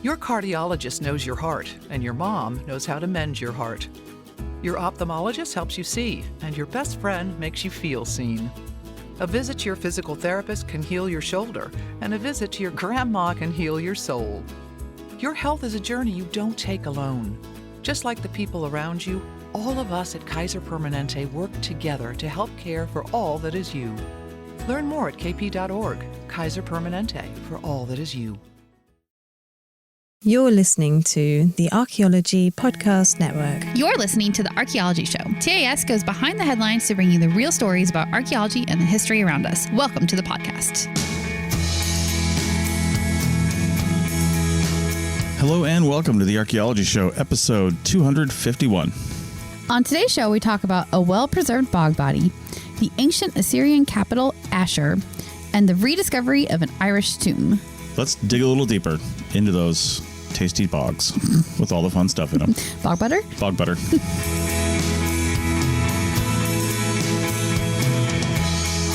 Your cardiologist knows your heart, and your mom knows how to mend your heart. Your ophthalmologist helps you see, and your best friend makes you feel seen. A visit to your physical therapist can heal your shoulder, and a visit to your grandma can heal your soul. Your health is a journey you don't take alone. Just like the people around you, all of us at Kaiser Permanente work together to help care for all that is you. Learn more at kp.org. Kaiser Permanente, for all that is you. You're listening to the Archaeology Podcast Network. You're listening to the Archaeology Show. TAS goes behind the headlines to bring you the real stories about archaeology and the history around us. Welcome to the podcast. Hello and welcome to the Archaeology Show, episode 251. On today's show, we talk about a well-preserved bog body, the ancient Assyrian capital Assur, and the rediscovery of an Irish tomb. Let's dig a little deeper into those tasty bogs with all the fun stuff in them. Bog butter? Bog butter.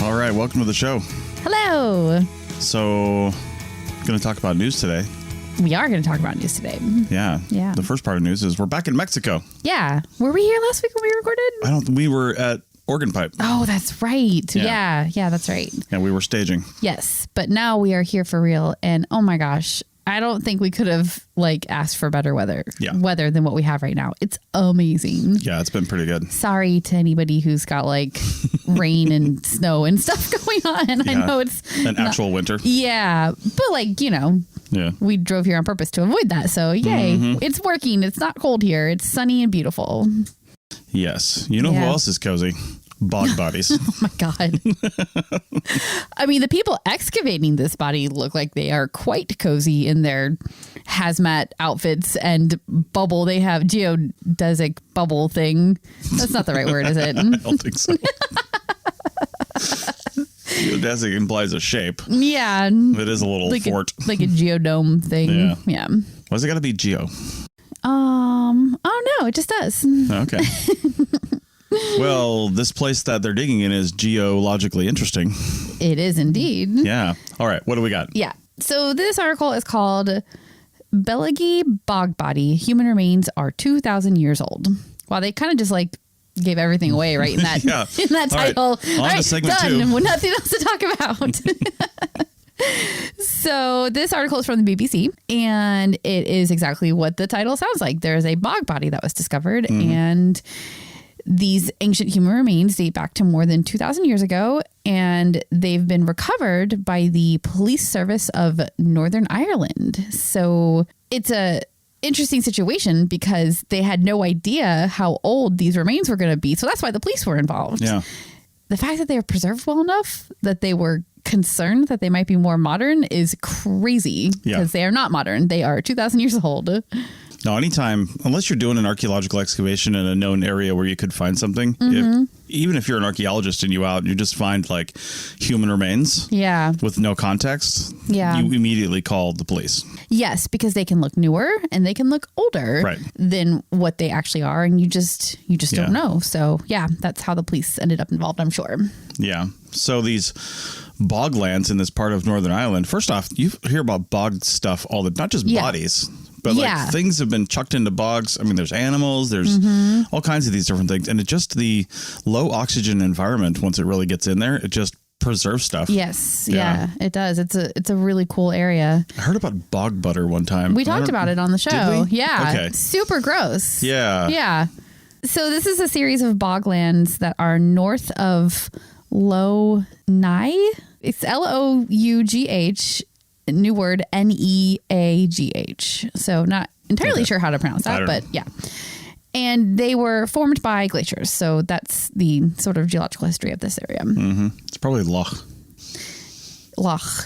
All right, welcome to the show. Hello. So, going to talk about news today. We are going to talk about news today. Yeah. The first part of news is we're back in Mexico. Yeah. Were we here last week when we recorded? We were at Organ Pipe. Oh, that's right. Yeah, that's right. Yeah, we were staging. Yes, but now we are here for real. And oh my gosh, I don't think we could have asked for better weather than what we have right now. It's amazing. Yeah, it's been pretty good. Sorry to anybody who's got rain and snow and stuff going on. I know it's an actual winter. Yeah, but yeah, we drove here on purpose to avoid that. So yay, It's working. It's not cold here. It's sunny and beautiful. Yes. You know who else is cozy? Bog bodies. Oh my God. I mean, the people excavating this body look like they are quite cozy in their hazmat outfits and bubble. They have geodesic bubble thing. That's not the right word, is it? I don't think so. Geodesic implies a shape. Yeah. It is a little fort. Like a geodome thing. Yeah. Why's it got to be geo? Oh no, it just does. Okay. Well, this place that they're digging in is geologically interesting. It is indeed. Yeah. All right. What do we got? Yeah. So this article is called Belagi Bog Body. Human remains are 2,000 years old. Wow, they kind of just gave everything away right in that in that title. All right, segment done. 2. With nothing else to talk about. So this article is from the BBC, and it is exactly what the title sounds like. There is a bog body that was discovered, and these ancient human remains date back to more than 2,000 years ago, and they've been recovered by the police service of Northern Ireland. So it's a interesting situation because they had no idea how old these remains were going to be. So that's why the police were involved. Yeah. The fact that they are preserved well enough that they were concerned that they might be more modern is crazy because they are not modern. They are 2,000 years old. No, anytime, unless you're doing an archaeological excavation in a known area where you could find something, even if you're an archaeologist and you just find human remains with no context, you immediately call the police. Yes, because they can look newer and they can look older than what they actually are. And you just don't know. So, that's how the police ended up involved, I'm sure. Yeah. So these boglands in this part of Northern Ireland, first off, you hear about bog stuff not just bodies. But things have been chucked into bogs. I mean, there's animals, there's all kinds of these different things. And it's just the low oxygen environment, once it really gets in there, it just preserves stuff. Yes. Yeah, it does. It's a really cool area. I heard about bog butter one time. We talked about it on the show. Did we? Yeah. Okay. Super gross. Yeah. Yeah. So this is a series of boglands that are north of Lough Neagh. It's Lough. New word, Neagh. So not entirely sure how to pronounce that, but yeah. And they were formed by glaciers. So that's the sort of geological history of this area. It's probably Loch.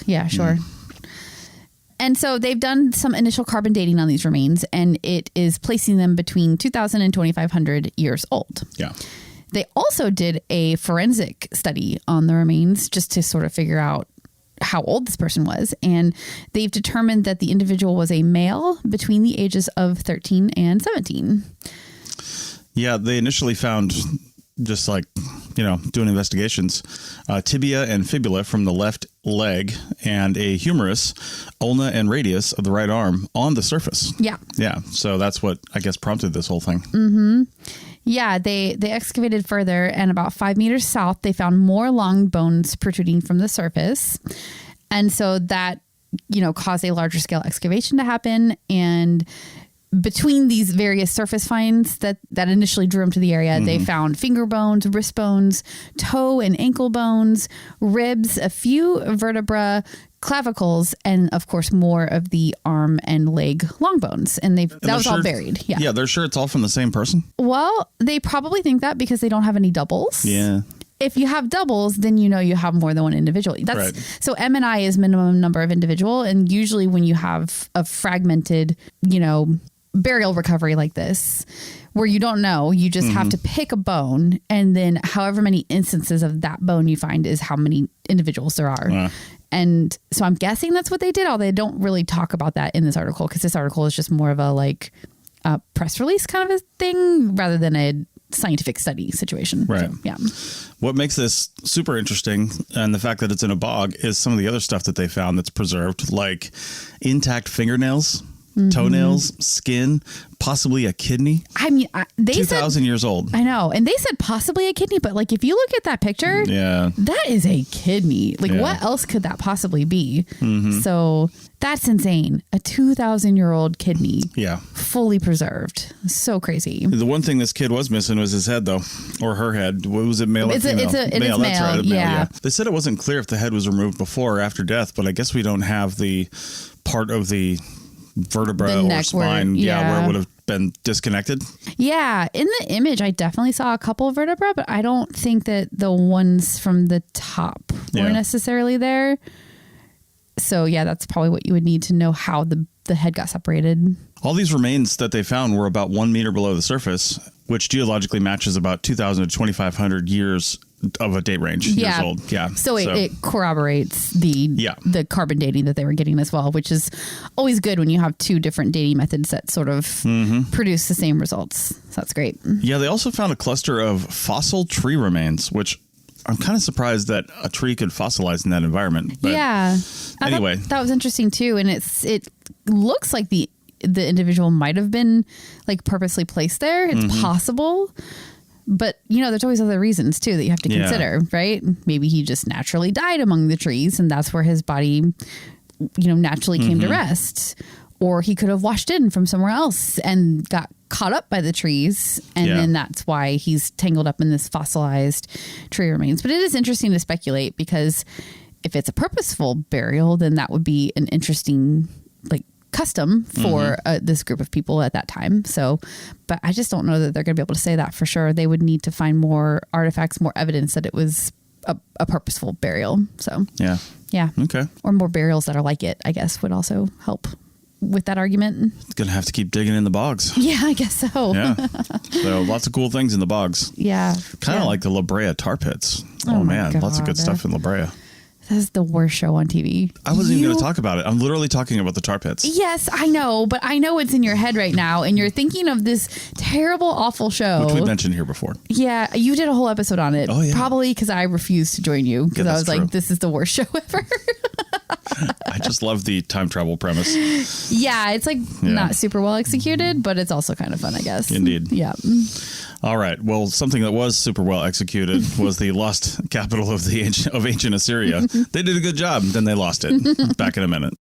Yeah, sure. And so they've done some initial carbon dating on these remains, and it is placing them between 2,000 and 2,500 years old. Yeah. They also did a forensic study on the remains just to sort of figure out how old this person was. And they've determined that the individual was a male between the ages of 13 and 17. Yeah, they initially found just doing investigations. Tibia and fibula from the left leg and a humerus, ulna and radius of the right arm on the surface. Yeah. Yeah. So that's what I guess prompted this whole thing. Mm-hmm. Yeah. They excavated further, and about 5 meters south, they found more long bones protruding from the surface. And so that, caused a larger scale excavation to happen. And between these various surface finds that initially drew them to the area, they found finger bones, wrist bones, toe and ankle bones, ribs, a few vertebra, clavicles, and of course more of the arm and leg long bones. And that was all buried. Yeah. Yeah. They're sure it's all from the same person. Well, they probably think that because they don't have any doubles. Yeah. If you have doubles, then you have more than one individual. Right. So M&I is minimum number of individual. And usually when you have a fragmented, burial recovery like this, where you don't know, you just have to pick a bone, and then however many instances of that bone you find is how many individuals there are. And so I'm guessing that's what they did. Although they don't really talk about that in this article, because this article is just more of a press release kind of a thing rather than a scientific study situation. Right. So, yeah. What makes this super interesting, and the fact that it's in a bog, is some of the other stuff that they found that's preserved, like intact fingernails, toenails, skin, possibly a kidney. I mean, they 2,000 years old. I know. And they said possibly a kidney, but if you look at that picture, that is a kidney. What else could that possibly be? So that's insane. A 2,000-year-old kidney. Yeah. Fully preserved. So crazy. The one thing this kid was missing was his head, though, or her head. What was it, male or female? It is male. That's right, male, yeah. They said it wasn't clear if the head was removed before or after death, but I guess we don't have the part of the vertebra or spine where it would have been disconnected. Yeah. In the image, I definitely saw a couple of vertebra, but I don't think that the ones from the top were necessarily there. So yeah, that's probably what you would need to know how the head got separated. All these remains that they found were about 1 meter below the surface, which geologically matches about 2,000 to 2,500 years of a date range years old. Yeah. So it corroborates the carbon dating that they were getting as well, which is always good when you have two different dating methods that sort of produce the same results. So that's great. Yeah. They also found a cluster of fossil tree remains, which I'm kind of surprised that a tree could fossilize in that environment. But anyway, that was interesting too. And it looks like the individual might have been purposely placed there. It's possible. But, there's always other reasons, too, that you have to consider, right? Maybe he just naturally died among the trees, and that's where his body, naturally came to rest. Or he could have washed in from somewhere else and got caught up by the trees. And then that's why he's tangled up in this fossilized tree remains. But it is interesting to speculate, because if it's a purposeful burial, then that would be an interesting, custom for this group of people at that time. So, but I just don't know that they're going to be able to say that for sure. They would need to find more artifacts, more evidence that it was a purposeful burial. So yeah. Okay. Or more burials that are like it, I guess, would also help with that argument. It's going to have to keep digging in the bogs. Yeah, I guess so. Yeah. So lots of cool things in the bogs. Yeah. Kind of like the La Brea tar pits. Oh man, God. Lots of good stuff in La Brea. This is the worst show on TV. I wasn't even going to talk about it. I'm literally talking about the tar pits. Yes, I know. But I know it's in your head right now. And you're thinking of this terrible, awful show. Which we mentioned here before. Yeah. You did a whole episode on it. Oh, yeah. Probably because I refused to join you. Because I was like, this is the worst show ever. I just love the time travel premise. Yeah. It's not super well executed, but it's also kind of fun, I guess. Indeed. Yeah. All right. Well, something that was super well executed was the lost capital of ancient Assyria. They did a good job, then they lost it. Back in a minute.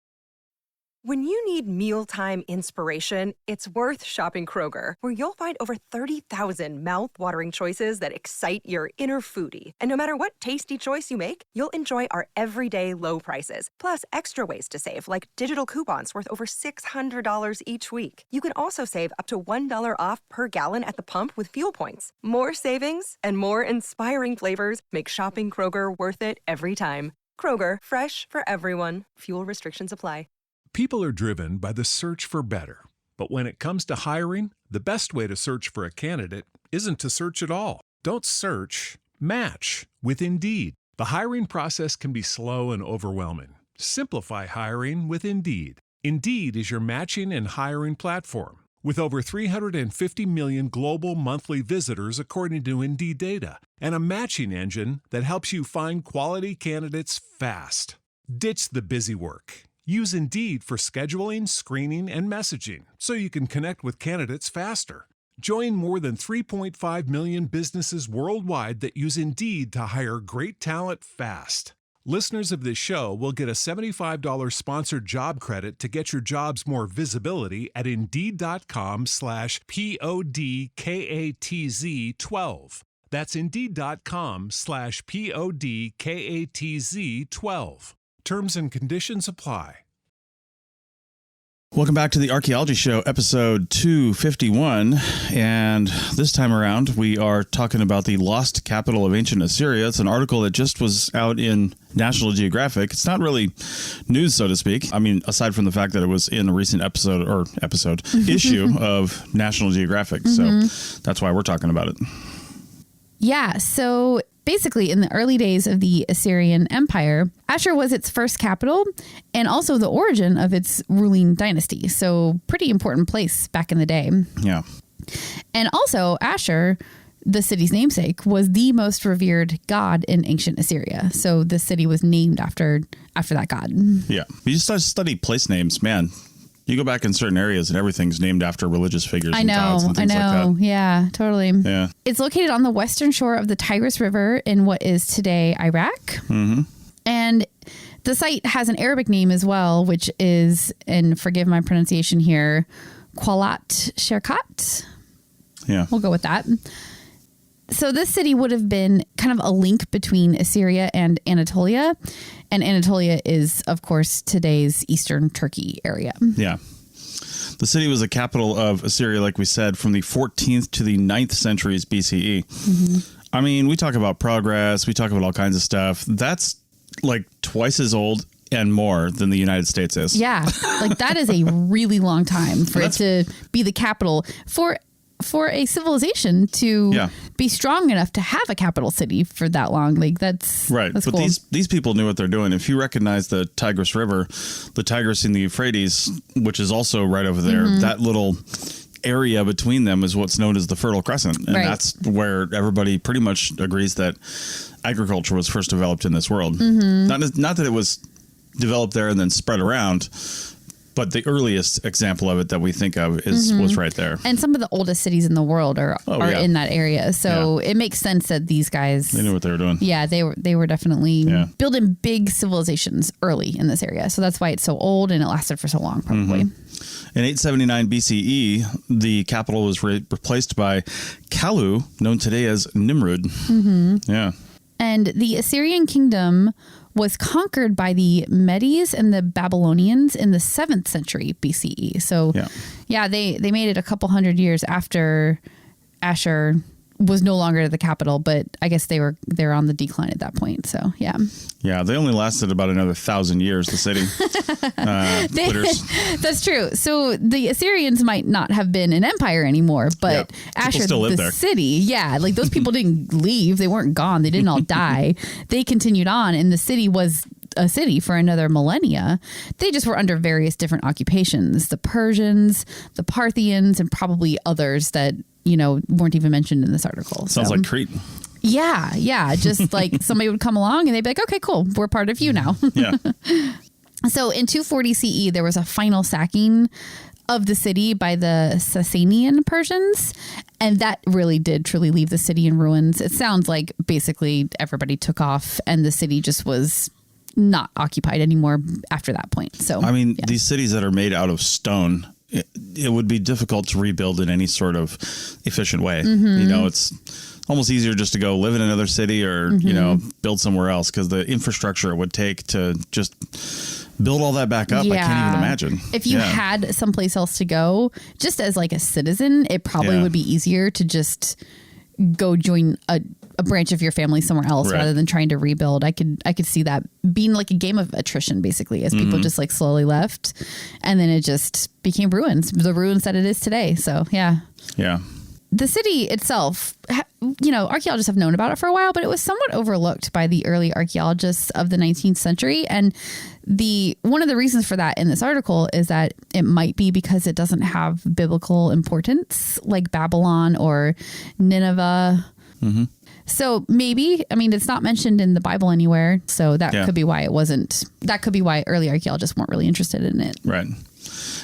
When you need mealtime inspiration, it's worth shopping Kroger, where you'll find over 30,000 mouth-watering choices that excite your inner foodie. And no matter what tasty choice you make, you'll enjoy our everyday low prices, plus extra ways to save, like digital coupons worth over $600 each week. You can also save up to $1 off per gallon at the pump with fuel points. More savings and more inspiring flavors make shopping Kroger worth it every time. Kroger, fresh for everyone. Fuel restrictions apply. People are driven by the search for better. But when it comes to hiring, the best way to search for a candidate isn't to search at all. Don't search, match with Indeed. The hiring process can be slow and overwhelming. Simplify hiring with Indeed. Indeed is your matching and hiring platform. with over 350 million global monthly visitors according to Indeed data, and a matching engine that helps you find quality candidates fast. Ditch the busy work. Use Indeed for scheduling, screening, and messaging so you can connect with candidates faster. Join more than 3.5 million businesses worldwide that use Indeed to hire great talent fast. Listeners of this show will get a $75 sponsored job credit to get your jobs more visibility at Indeed.com/PODKATZ12. That's Indeed.com/PODKATZ12. Terms and conditions apply. Welcome back to the Archaeology Show, episode 251. And this time around, we are talking about the lost capital of ancient Assyria. It's an article that just was out in National Geographic. It's not really news, so to speak. I mean, aside from the fact that it was in a recent issue of National Geographic. So that's why we're talking about it. Yeah. So basically, in the early days of the Assyrian Empire, Assur was its first capital and also the origin of its ruling dynasty. So pretty important place back in the day. Yeah. And also Assur, the city's namesake, was the most revered god in ancient Assyria. So the city was named after that god. Yeah. You just study place names, man. You go back in certain areas and everything's named after religious figures and gods and things like that. Yeah, totally. Yeah. It's located on the western shore of the Tigris River in what is today Iraq. Mm-hmm. And the site has an Arabic name as well, which is, and forgive my pronunciation here, Qalat Sherkat. Yeah. We'll go with that. So this city would have been kind of a link between Assyria and Anatolia. And Anatolia is, of course, today's eastern Turkey area. Yeah. The city was the capital of Assyria, like we said, from the 14th to the 9th centuries BCE. Mm-hmm. I mean, we talk about progress. We talk about all kinds of stuff. That's like twice as old and more than the United States is. Yeah. Like that is a really long time for it to be the capital for a civilization to be strong enough to have a capital city for that long. Like that's right. That's but cool. these people knew what they're doing. If you recognize the Tigris River, the Tigris and the Euphrates, which is also right over there, that little area between them is what's known as the Fertile Crescent. And that's where everybody pretty much agrees that agriculture was first developed in this world. Mm-hmm. Not that it was developed there and then spread around, but the earliest example of it that we think of was right there. And some of the oldest cities in the world are in that area. So it makes sense that these guys... They knew what they were doing. Yeah, they were definitely building big civilizations early in this area. So that's why it's so old and it lasted for so long, probably. In 879 BCE, the capital was replaced by Kalu, known today as Nimrud. Yeah. And the Assyrian kingdom was conquered by the Medes and the Babylonians in the 7th century BCE. So, they made it a couple hundred years after Assur was no longer the capital, but I guess they're on the decline at that point. So, yeah. Yeah, they only lasted about another 1,000 years, the city. That's true. So the Assyrians might not have been an empire anymore, but Assur, the city, like those people didn't leave. They weren't gone. They didn't all die. They continued on, and the city was a city for another millennia. They just were under various different occupations. The Persians, the Parthians, and probably others that, weren't even mentioned in this article. Sounds like Crete. Yeah. Just like somebody would come along and they'd be like, okay, cool. We're part of you now. Yeah. So in 240 CE, there was a final sacking of the city by the Sasanian Persians. And that really did truly leave the city in ruins. It sounds like basically everybody took off and the city just was not occupied anymore after that point. So, I mean, these cities that are made out of stone, it would be difficult to rebuild in any sort of efficient way. It's almost easier just to go live in another city or, build somewhere else because the infrastructure it would take to just build all that back up. I can't even imagine. If you had someplace else to go, just as like a citizen, it probably would be easier to just go join a branch of your family somewhere else rather than trying to rebuild. I could see that being like a game of attrition, basically, as people just like slowly left, and then it just became ruins, the ruins that it is today. So yeah. The city itself, archaeologists have known about it for a while, but it was somewhat overlooked by the early archaeologists of the 19th century. And One of the reasons for that in this article is that it might be because it doesn't have biblical importance like Babylon or Nineveh. Mm-hmm. So maybe, I mean, it's not mentioned in the Bible anywhere. So that could be why it wasn't. That could be why early archaeologists weren't really interested in it. Right.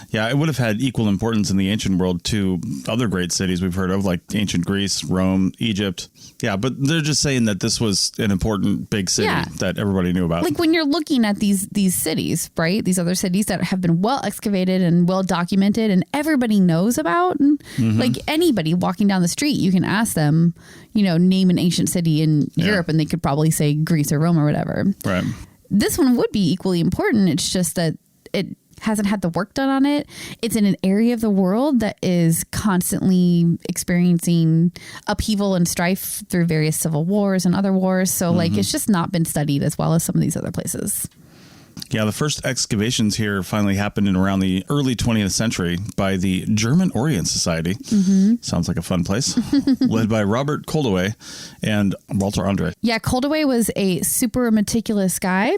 Yeah, it would have had equal importance in the ancient world to other great cities we've heard of, like ancient Greece, Rome, Egypt. Yeah, but they're just saying that this was an important big city that everybody knew about. Like when you're looking at these cities, right? These other cities that have been well excavated and well documented and everybody knows about. Like anybody walking down the street, you can ask them, you know, name an ancient city in Europe and they could probably say Greece or Rome or whatever. Right. This one would be equally important. It's just that it hasn't had the work done on it. It's in an area of the world that is constantly experiencing upheaval and strife through various civil wars and other wars. So like it's just not been studied as well as some of these other places. Yeah, the first excavations here finally happened in around the early 20th century by the German Orient Society. Sounds like a fun place. Led by Robert Koldewey and Walter Andre. Yeah, Koldewey was a super meticulous guy.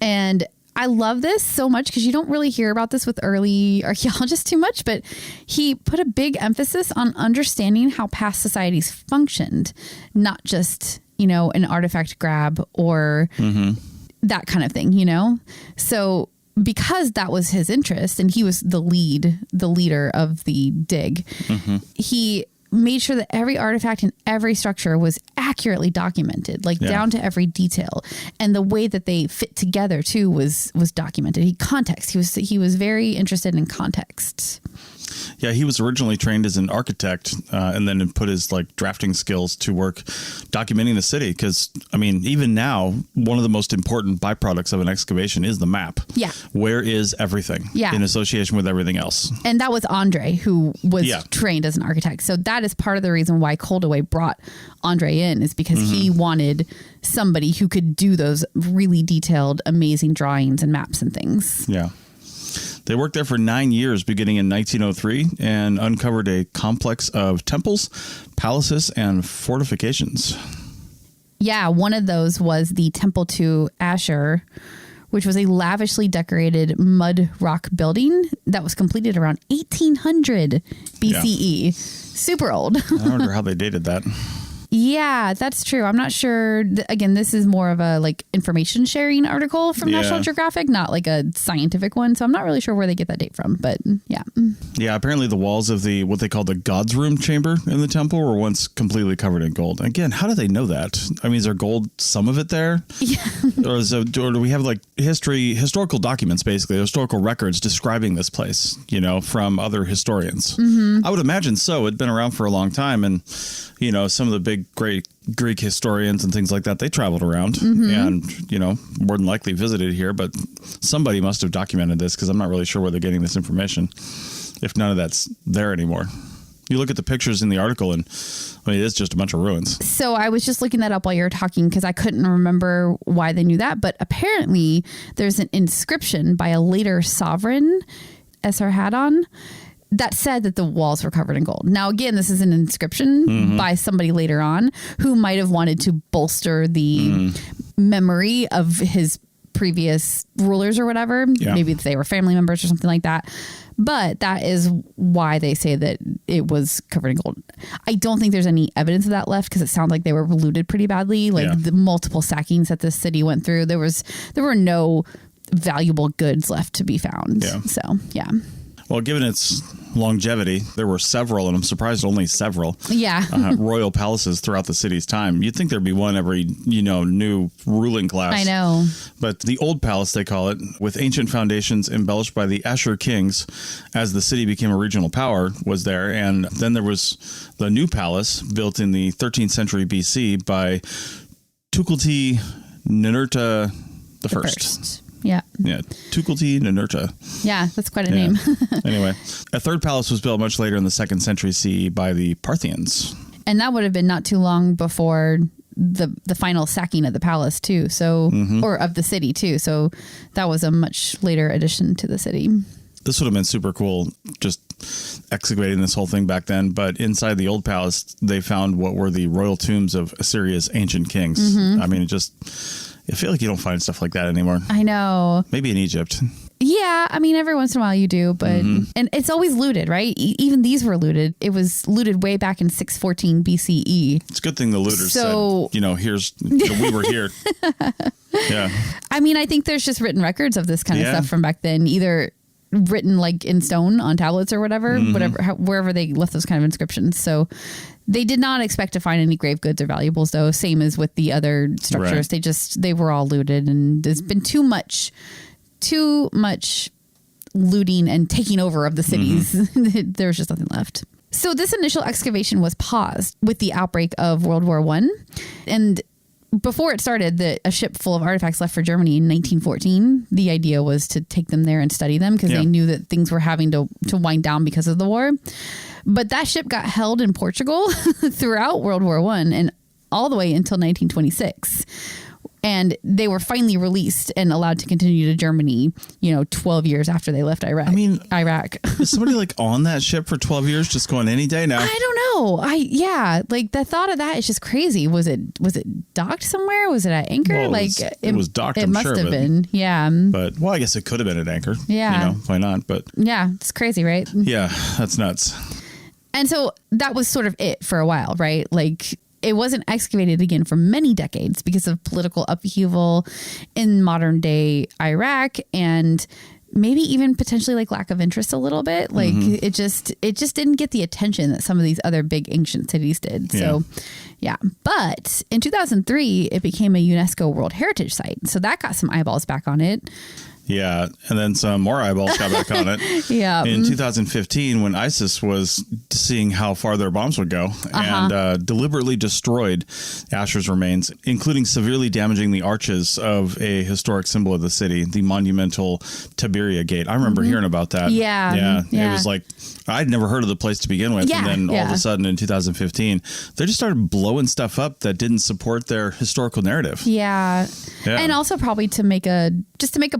And I love this so much because you don't really hear about this with early archaeologists too much, but he put a big emphasis on understanding how past societies functioned, not just, you know, an artifact grab or that kind of thing, you know? So because that was his interest and he was the leader of the dig, he made sure that every artifact and every structure was accurately documented, like down to every detail. And the way that they fit together too was documented. He was very interested in context. Yeah, he was originally trained as an architect and then put his like drafting skills to work documenting the city. Because, I mean, even now, one of the most important byproducts of an excavation is the map. Yeah. Where is everything in association with everything else? And that was Andre, who was trained as an architect. So that is part of the reason why Koldewey brought Andre in, is because he wanted somebody who could do those really detailed, amazing drawings and maps and things. Yeah. They worked there for 9 years, beginning in 1903, and uncovered a complex of temples, palaces, and fortifications. Yeah, one of those was the temple to Assur, which was a lavishly decorated mud rock building that was completed around 1800 BCE. Yeah. Super old. I wonder how they dated that. Yeah, that's true. I'm not sure. Again, this is more of a like information sharing article from National Geographic, not like a scientific one. So I'm not really sure where they get that date from, but yeah. Yeah, apparently the walls of the what they call the God's Room chamber in the temple were once completely covered in gold. Again, how do they know that? I mean, is there gold, some of it there? Yeah. or do we have like historical documents, basically, historical records describing this place, you know, from other historians? I would imagine so. It'd been around for a long time. And, you know, some of the big great Greek historians and things like that, they traveled around and, you know, more than likely visited here, but somebody must have documented this because I'm not really sure where they're getting this information if none of that's there anymore. You look at the pictures in the article and I mean, it's just a bunch of ruins. So I was just looking that up while you were talking because I couldn't remember why they knew that, but apparently there's an inscription by a later sovereign, Esarhaddon, that said that the walls were covered in gold. Now, again, this is an inscription by somebody later on who might have wanted to bolster the memory of his previous rulers or whatever. Yeah. Maybe they were family members or something like that. But that is why they say that it was covered in gold. I don't think there's any evidence of that left because it sounds like they were looted pretty badly. Like the multiple sackings that this city went through, there were no valuable goods left to be found. Yeah. So, yeah. Well, given its longevity, there were several, and I'm surprised only several, royal palaces throughout the city's time. You'd think there'd be one every, you know, new ruling class. I know. But the Old Palace, they call it, with ancient foundations embellished by the Assur kings as the city became a regional power, was there. And then there was the New Palace, built in the 13th century BC by Tukulti-Ninurta the First. Yeah. Yeah. Tukulti-Ninurta. Yeah, that's quite a name. Anyway, a third palace was built much later in the 2nd century CE by the Parthians. And that would have been not too long before the final sacking of the palace too. So, or of the city too. So that was a much later addition to the city. This would have been super cool, just excavating this whole thing back then. But inside the old palace, they found what were the royal tombs of Assyria's ancient kings. I mean, I feel like you don't find stuff like that anymore. I know. Maybe in Egypt. Yeah, I mean, every once in a while you do, but and it's always looted, right? Even these were looted. It was looted way back in 614 BCE. It's a good thing the looters said, we were here. Yeah. I mean, I think there's just written records of this kind of stuff from back then, either written like in stone on tablets or whatever, wherever they left those kind of inscriptions. So they did not expect to find any grave goods or valuables, though. Same as with the other structures. Right. They were all looted, and there's been too much looting and taking over of the cities. There was just nothing left. So this initial excavation was paused with the outbreak of World War I. And before it started, a ship full of artifacts left for Germany in 1914. The idea was to take them there and study them because they knew that things were having to wind down because of the war. But that ship got held in Portugal throughout World War I and all the way until 1926. And they were finally released and allowed to continue to Germany, 12 years after they left Iraq. Iraq. Is somebody like on that ship for 12 years just going any day now? I don't know. Like the thought of that is just crazy. Was it docked somewhere? Was it at anchor? Well, it was docked, I'm sure. It must have been. Yeah. But, I guess it could have been at anchor. Yeah. Why not? But yeah, it's crazy, right? Yeah, that's nuts. And so that was sort of it for a while, right? Like, it wasn't excavated again for many decades because of political upheaval in modern day Iraq and maybe even potentially like lack of interest a little bit. Like it just didn't get the attention that some of these other big ancient cities did. So but in 2003, it became a UNESCO World Heritage Site. So that got some eyeballs back on it. Yeah, and then some more eyeballs got back on it. Yeah. In 2015, when ISIS was seeing how far their bombs would go and deliberately destroyed Assur's remains, including severely damaging the arches of a historic symbol of the city, the monumental Tiberia Gate. I remember hearing about that. Yeah. It was like, I'd never heard of the place to begin with. Yeah. And then all of a sudden in 2015, they just started blowing stuff up that didn't support their historical narrative. Yeah. And also probably to make a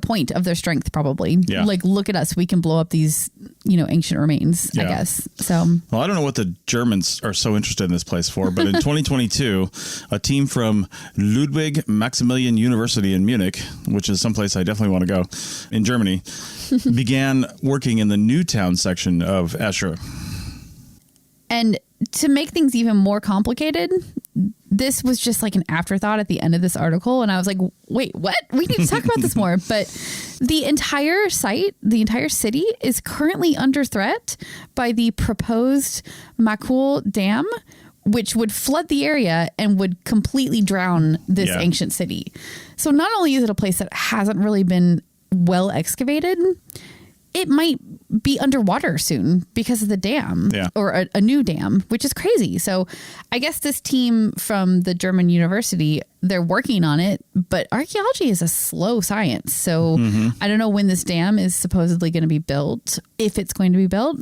point of their strength, probably. Yeah. Like, look at us, we can blow up these, ancient remains, I guess. So, well, I don't know what the Germans are so interested in this place for, but in 2022, a team from Ludwig Maximilian University in Munich, which is someplace I definitely want to go, in Germany, began working in the Newtown section of Assur. And to make things even more complicated, this was just like an afterthought at the end of this article. And I was like, wait, what? We need to talk about this more. But the entire site, the entire city is currently under threat by the proposed Makul Dam, which would flood the area and would completely drown this ancient city. So not only is it a place that hasn't really been well excavated, it might be underwater soon because of the dam or a new dam, which is crazy. So I guess this team from the German university, they're working on it, but archaeology is a slow science. So I don't know when this dam is supposedly going to be built, if it's going to be built,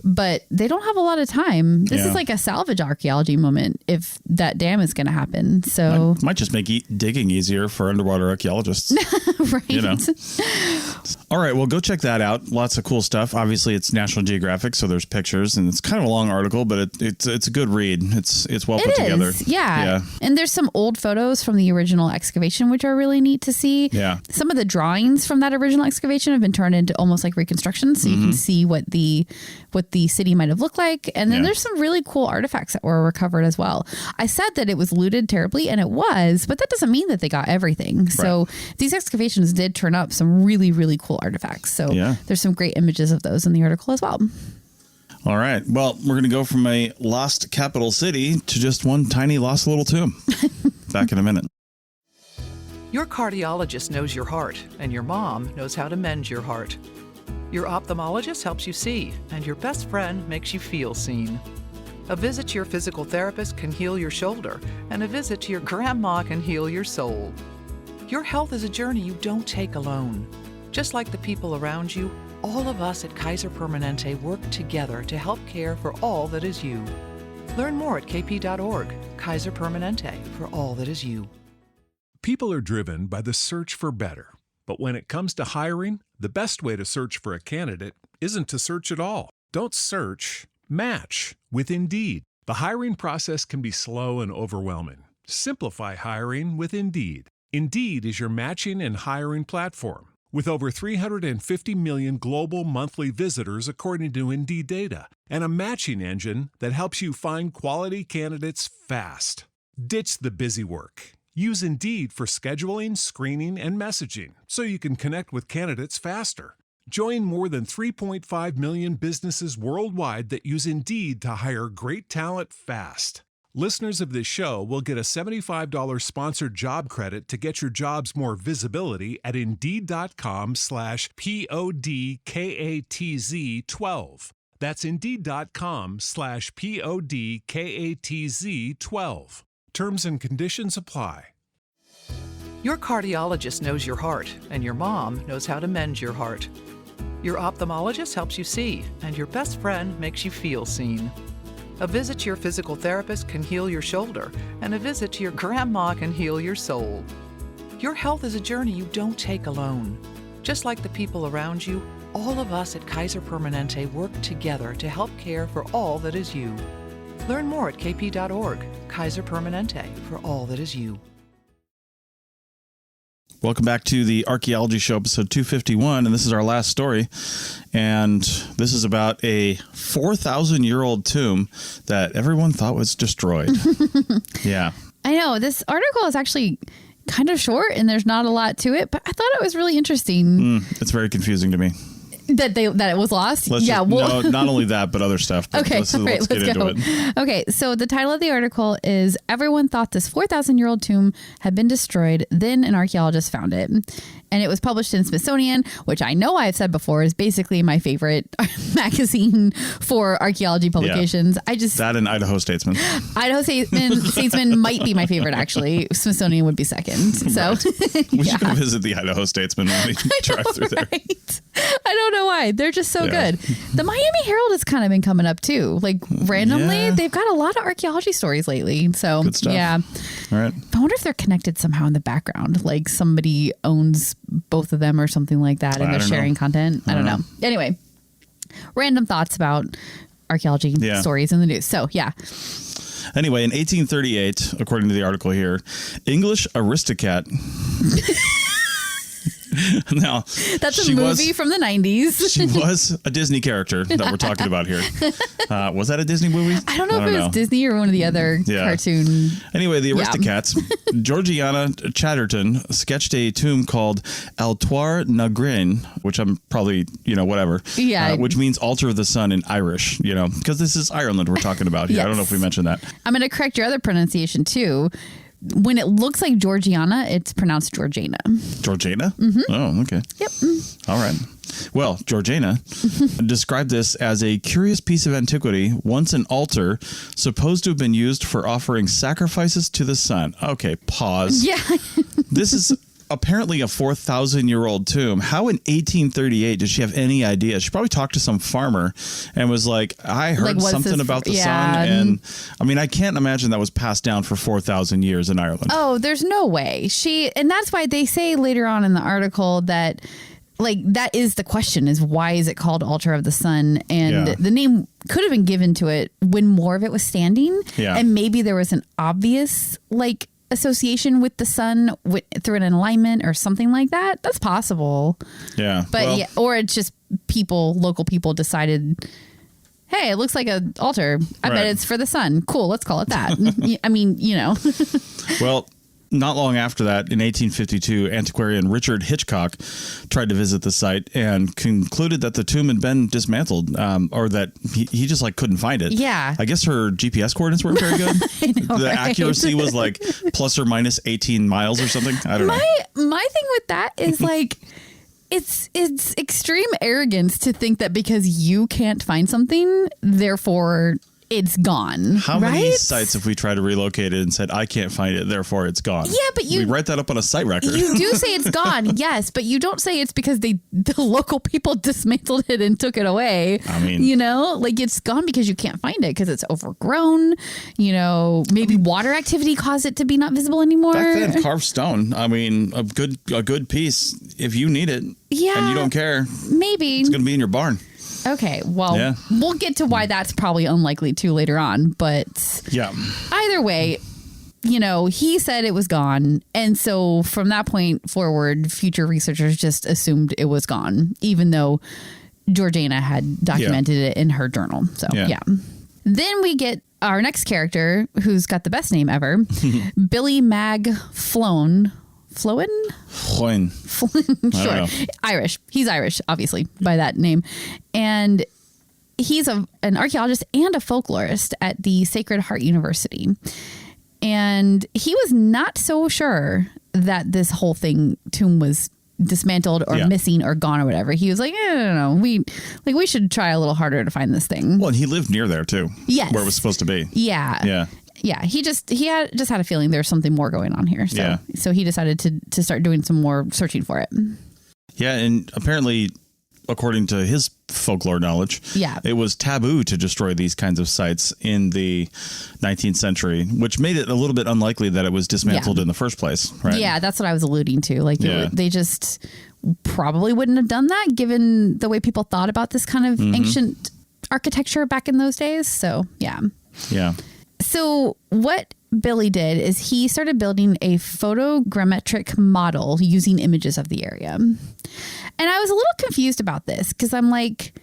but they don't have a lot of time. This is like a salvage archaeology moment if that dam is going to happen. So might just make digging easier for underwater archaeologists. Right. All right, well, go check that out. Lots of cool stuff. Obviously, it's National Geographic, so there's pictures, and it's kind of a long article, but it's a good read. It's well put together. Yeah. And there's some old photos from the original excavation, which are really neat to see. Yeah. Some of the drawings from that original excavation have been turned into almost like reconstruction, so you can see what the city might have looked like. And then there's some really cool artifacts that were recovered as well. I said that it was looted terribly, and it was, but that doesn't mean that they got everything. Right. So these excavations did turn up some really, really cool artifacts. So there's some great images of those in the article as well. All right. Well, we're going to go from a lost capital city to just one tiny lost little tomb. Back in a minute. Your cardiologist knows your heart, and your mom knows how to mend your heart. Your ophthalmologist helps you see, and your best friend makes you feel seen. A visit to your physical therapist can heal your shoulder, and a visit to your grandma can heal your soul. Your health is a journey you don't take alone. Just like the people around you, all of us at Kaiser Permanente work together to help care for all that is you. Learn more at kp.org. Kaiser Permanente, for all that is you. People are driven by the search for better. But when it comes to hiring, the best way to search for a candidate isn't to search at all. Don't search, match with Indeed. The hiring process can be slow and overwhelming. Simplify hiring with Indeed. Indeed is your matching and hiring platform. With over 350 million global monthly visitors according to Indeed data, and a matching engine that helps you find quality candidates fast. Ditch the busy work. Use Indeed for scheduling, screening, and messaging so you can connect with candidates faster. Join more than 3.5 million businesses worldwide that use Indeed to hire great talent fast. Listeners of this show will get a $75 sponsored job credit to get your jobs more visibility at Indeed.com/PODKATZ12. That's Indeed.com/PODKATZ12. Terms and conditions apply. Your cardiologist knows your heart, and your mom knows how to mend your heart. Your ophthalmologist helps you see, and your best friend makes you feel seen. A visit to your physical therapist can heal your shoulder, and a visit to your grandma can heal your soul. Your health is a journey you don't take alone. Just like the people around you, all of us at Kaiser Permanente work together to help care for all that is you. Learn more at kp.org. Kaiser Permanente, for all that is you. Welcome back to the Archaeology Show, episode 251, and this is our last story. And this is about a 4,000-year-old tomb that everyone thought was destroyed. Yeah. I know. This article is actually kind of short, and there's not a lot to it, but I thought it was really interesting. It's very confusing to me. That it was lost? No, not only that, but other stuff. But okay, let's go. it. Okay, so the title of the article is Everyone Thought This 4,000-Year-Old Tomb Had Been Destroyed, Then an Archaeologist Found It. And it was published in Smithsonian, which I know I've said before is basically my favorite magazine for archaeology publications. Yeah. That and Idaho Statesman. Idaho Statesman might be my favorite, actually. Smithsonian would be second. So right. We should go visit the Idaho Statesman when we drive through there. Right? I don't know why. They're just so good. The Miami Herald has kind of been coming up too. Like randomly, they've got a lot of archaeology stories lately. So good stuff. Yeah. All right. I wonder if they're connected somehow in the background. Like somebody owns both of them or something like that and they're sharing content. I don't know. Anyway, random thoughts about archaeology stories in the news. So yeah. Anyway, in 1838, according to the article here, English aristocrat... Now, that's a movie from the 90s. She was a Disney character that we're talking about here. Was that a Disney movie? I don't know if it was Disney or one of the other cartoon. Anyway, the Aristocats, Georgiana Chatterton sketched a tomb called Altoire Nagrain, which I'm probably, whatever. Yeah. Which means altar of the sun in Irish, because this is Ireland we're talking about here. Yes. I don't know if we mentioned that. I'm going to correct your other pronunciation too. When it looks like Georgiana, it's pronounced Georgiana. Georgiana? Mm-hmm. Oh, okay. Yep. All right. Well, Georgiana described this as a curious piece of antiquity, once an altar supposed to have been used for offering sacrifices to the sun. Okay, pause. Yeah. This is apparently a 4,000-year-old tomb. How in 1838 did she have any idea? She probably talked to some farmer and was like, I heard something about the sun. And I mean, I can't imagine that was passed down for 4,000 years in Ireland. Oh, there's no way. And that's why they say later on in the article that that is the question, is why is it called Altar of the Sun? And the name could have been given to it when more of it was standing. Yeah. And maybe there was an obvious association with the sun through an alignment or something like that. That's possible. Yeah. But or it's just local people decided, hey, it looks like an altar. I bet it's for the sun. Cool. Let's call it that. I mean, Well, not long after that, in 1852, antiquarian Richard Hitchcock tried to visit the site and concluded that the tomb had been dismantled, or that he just couldn't find it. Yeah. I guess her GPS coordinates weren't very good. The accuracy was plus or minus 18 miles or something. I don't know. My thing with that is it's extreme arrogance to think that because you can't find something, therefore it's gone. How many sites have we tried to relocate it and said, I can't find it, therefore it's gone? Yeah, but we write that up on a site record. You do say it's gone, yes, but you don't say it's because the local people dismantled it and took it away. I mean, it's gone because you can't find it because it's overgrown. Maybe water activity caused it to be not visible anymore. Back then, carved stone. I mean, a good piece. If you need it, and you don't care, maybe it's going to be in your barn. Okay, well, we'll get to why that's probably unlikely too later on, but either way, he said it was gone. And so from that point forward, future researchers just assumed it was gone, even though Georgina had documented it in her journal. So, yeah. Then we get our next character, who's got the best name ever, Billy Mag Floyn. Floyn? Sure. Irish. He's Irish, obviously, by that name. And he's an archaeologist and a folklorist at the Sacred Heart University. And he was not so sure that this whole tomb was dismantled or missing or gone or whatever. He was like, no. We should try a little harder to find this thing. Well, and he lived near there too. Yes. Where it was supposed to be. Yeah. He had a feeling there's something more going on here. So he decided to start doing some more searching for it. Yeah. And apparently, according to his folklore knowledge, it was taboo to destroy these kinds of sites in the 19th century, which made it a little bit unlikely that it was dismantled in the first place. Right? Yeah, that's what I was alluding to. They just probably wouldn't have done that given the way people thought about this kind of ancient architecture back in those days. So, yeah. So what Billy did is he started building a photogrammetric model using images of the area. And I was a little confused about this because I'm like,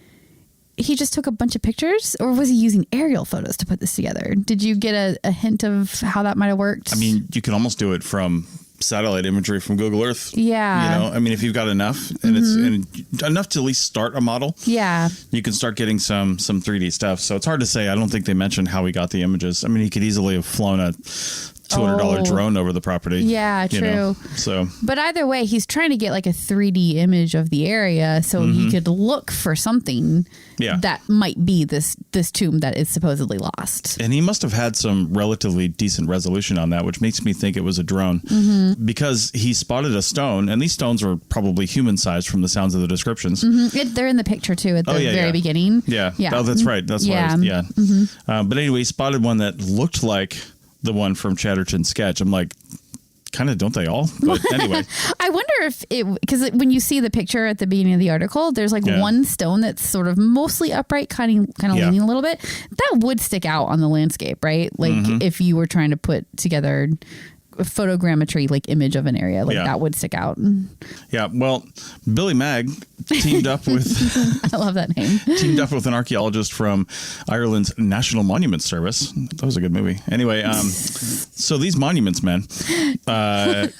he just took a bunch of pictures, or was he using aerial photos to put this together? Did you get a hint of how that might have worked? I mean, you can almost do it from satellite imagery from Google Earth. Yeah. I mean, if you've got enough and it's enough to at least start a model. Yeah. You can start getting some 3D stuff. So it's hard to say. I don't think they mentioned how he got the images. I mean, he could easily have flown a $200 drone over the property. Yeah, true. So, but either way, he's trying to get like a 3D image of the area so he could look for something that might be this tomb that is supposedly lost. And he must have had some relatively decent resolution on that, which makes me think it was a drone because he spotted a stone, and these stones were probably human sized from the sounds of the descriptions. They're in the picture too at the very beginning. Yeah. Oh, that's right. That's why. But anyway, he spotted one that looked like the one from Chatterton's sketch. I'm like, kind of, don't they all? But anyway. I wonder if because when you see the picture at the beginning of the article, there's like one stone that's sort of mostly upright, kind of leaning a little bit. That would stick out on the landscape, right? Like if you were trying to put together a photogrammetry image of an area, that would stick out. Yeah. Well, Billy Mag teamed up with I love that name. Teamed up with an archaeologist from Ireland's National Monuments Service. That was a good movie. Anyway, so these monuments men, the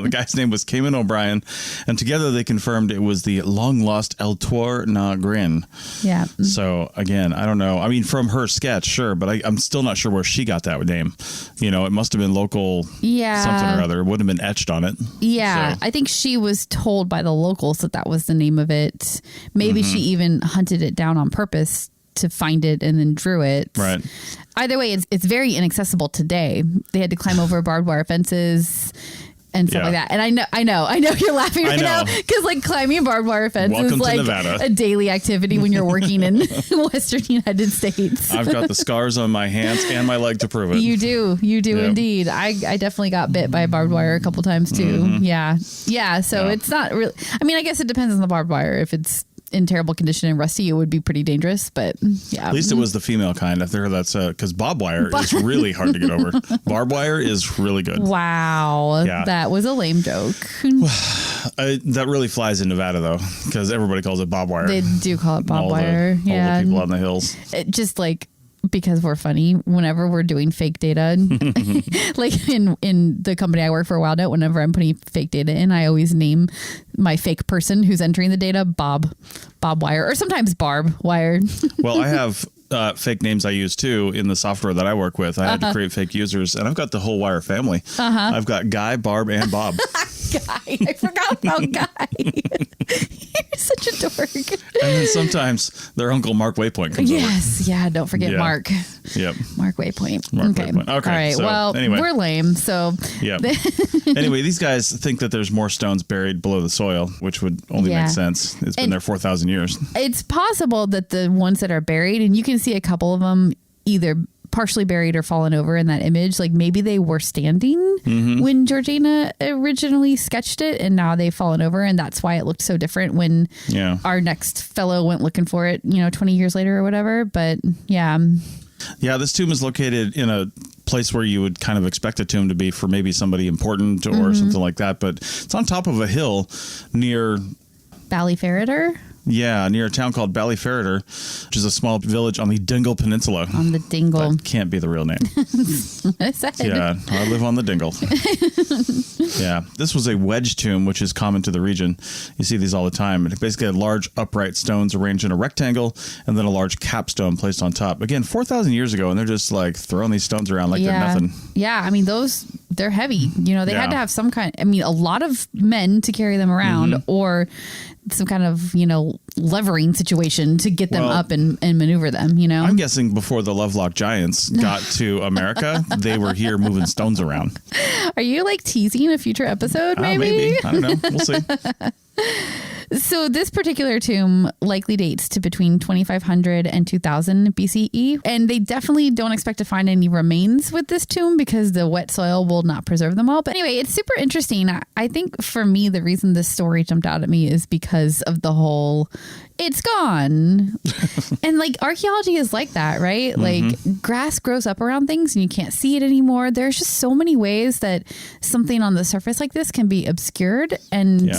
guy's name was Cayman O'Brien, and together they confirmed it was the long lost El Tuor na Grin. Yeah. So again, I don't know. I mean, from her sketch, sure, but I'm still not sure where she got that name. It must have been local something or other. It would have been etched on it. Yeah. So. I think she was told by the locals that was the name of it. Maybe she even hunted it down on purpose to find it and then drew it. Right. Either way, it's very inaccessible today. They had to climb over barbed wire fences and stuff like that. And I know you're laughing right now because climbing a barbed wire fence is a daily activity when you're working in Western United States. I've got the scars on my hands and my leg to prove it. You do indeed. I definitely got bit by barbed wire a couple times too. Yeah. So it's not really, I mean, I guess it depends on the barbed wire. If it's in terrible condition and rusty, it would be pretty dangerous, but yeah. At least it was the female kind. I think that's because barbed wire is really hard to get over. Barbed wire is really good. Wow. Yeah. That was a lame joke. That really flies in Nevada though, because everybody calls it barbed wire. They do call it barbed wire. All the people on the hills. It just because we're funny, whenever we're doing fake data, like in the company I work for, WildNet, whenever I'm putting fake data in, I always name my fake person who's entering the data Bob Wire, or sometimes Barb Wire. Well, I have fake names I use too in the software that I work with. I had to create fake users, and I've got the whole Wire family. I've got Guy, Barb, and Bob. Guy. I forgot about Guy. You're such a dork. And then sometimes their uncle Mark Waypoint comes over. Yeah, don't forget Mark. Yep. Mark Waypoint. Okay. All right. So, well, anyway. We're lame. So yeah. Anyway, these guys think that there's more stones buried below the soil, which would only make sense. It's been there 4,000 years. It's possible that the ones that are buried, and you can see a couple of them either partially buried or fallen over in that image, like maybe they were standing when Georgina originally sketched it, and now they've fallen over, and that's why it looked so different when our next fellow went looking for it 20 years later or whatever. But Yeah, this tomb is located in a place where you would kind of expect a tomb to be for maybe somebody important or something like that. But it's on top of a hill near Ballyferreter? Yeah, near a town called Ballyferreter, which is a small village on the Dingle Peninsula. On the Dingle. That can't be the real name. I said. Yeah, I live on the Dingle. Yeah, this was a wedge tomb, which is common to the region. You see these all the time. It basically had large upright stones arranged in a rectangle and then a large capstone placed on top. Again, 4,000 years ago, and they're just like throwing these stones around like they're nothing. Yeah, I mean, they're heavy. You know, they had to have some kind, I mean, a lot of men to carry them around or some kind of, levering situation to get them up and maneuver them, I'm guessing before the Lovelock Giants got to America, they were here moving stones around. Are you like teasing a future episode, maybe? Maybe. I don't know. We'll see. So this particular tomb likely dates to between 2500 and 2000 BCE. And they definitely don't expect to find any remains with this tomb because the wet soil will not preserve them all. But anyway, it's super interesting. I think for me, the reason this story jumped out at me is because of the whole, it's gone. And like archaeology is like that, right? Like grass grows up around things and you can't see it anymore. There's just so many ways that something on the surface like this can be obscured. And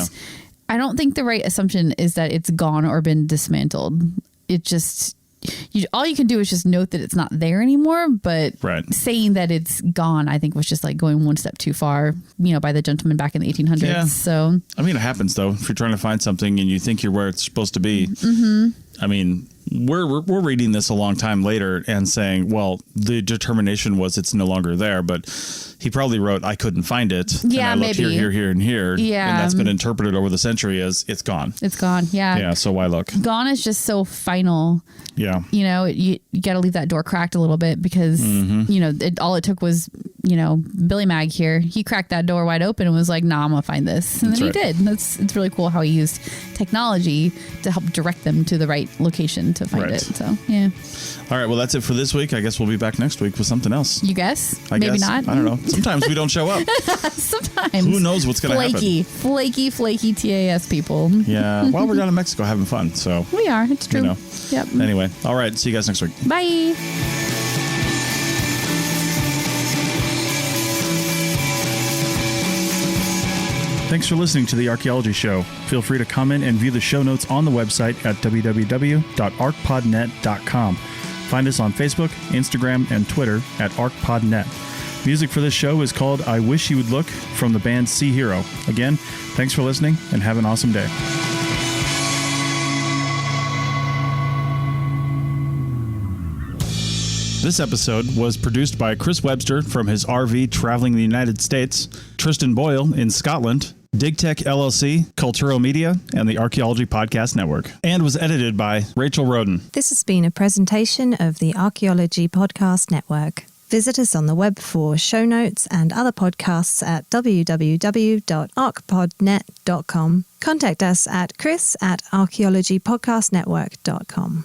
I don't think the right assumption is that it's gone or been dismantled. It just, all you can do is just note that it's not there anymore. But saying that it's gone, I think was just like going one step too far, by the gentleman back in the 1800s. Yeah. So, I mean, it happens though. If you're trying to find something and you think you're where it's supposed to be, I mean, we're reading this a long time later and saying, well, the determination was it's no longer there, but he probably wrote, I couldn't find it. Yeah, and I looked maybe. here, and here. Yeah. And that's been interpreted over the century as it's gone. It's gone. Yeah. Yeah. So why look? Gone is just so final. Yeah. You got to leave that door cracked a little bit because, all it took was, Billy Mag here. He cracked that door wide open and was like, nah, I'm going to find this. And then he did. It's really cool how he used technology to help direct them to the right location to find it. So, yeah. All right. Well, that's it for this week. I guess we'll be back next week with something else. You guess? I Maybe guess. not. I don't know. Sometimes we don't show up. Sometimes. Who knows what's going to happen? Flaky TAS people. Yeah. Well, we're down in Mexico having fun. So we are. It's true. Yep. Anyway. All right. See you guys next week. Bye. Thanks for listening to The Archaeology Show. Feel free to comment and view the show notes on the website at www.archpodnet.com. Find us on Facebook, Instagram, and Twitter at ArchPodNet. Music for this show is called I Wish You Would Look from the band Sea Hero. Again, thanks for listening and have an awesome day. This episode was produced by Chris Webster from his RV traveling the United States, Tristan Boyle in Scotland, DigTech LLC, Cultural Media, and the Archaeology Podcast Network, and was edited by Rachel Roden. This has been a presentation of the Archaeology Podcast Network. Visit us on the web for show notes and other podcasts at www.archpodnet.com. Contact us at chris@archaeologypodcastnetwork.com.